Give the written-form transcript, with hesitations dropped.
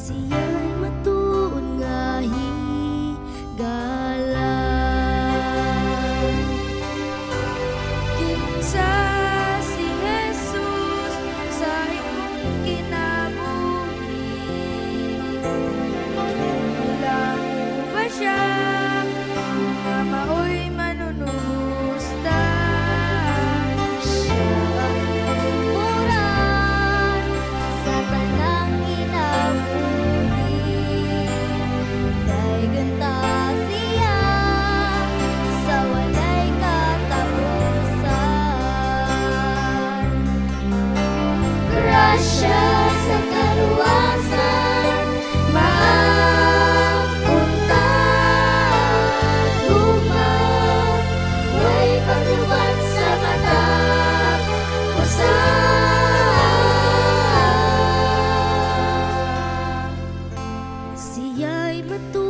Siya'y matuon nga higala. Kinsa si Jesus sa imong kinabuhi? Kilala mo ba siya nga maoy manunumusta? Siya ang lumuran sa tanang kinabuhi. Daghang ta siya sa walay katapusan. Grasya sa kaluwasan, maangkunta guma, way pagluwat sa mata usa. Siya'y matuon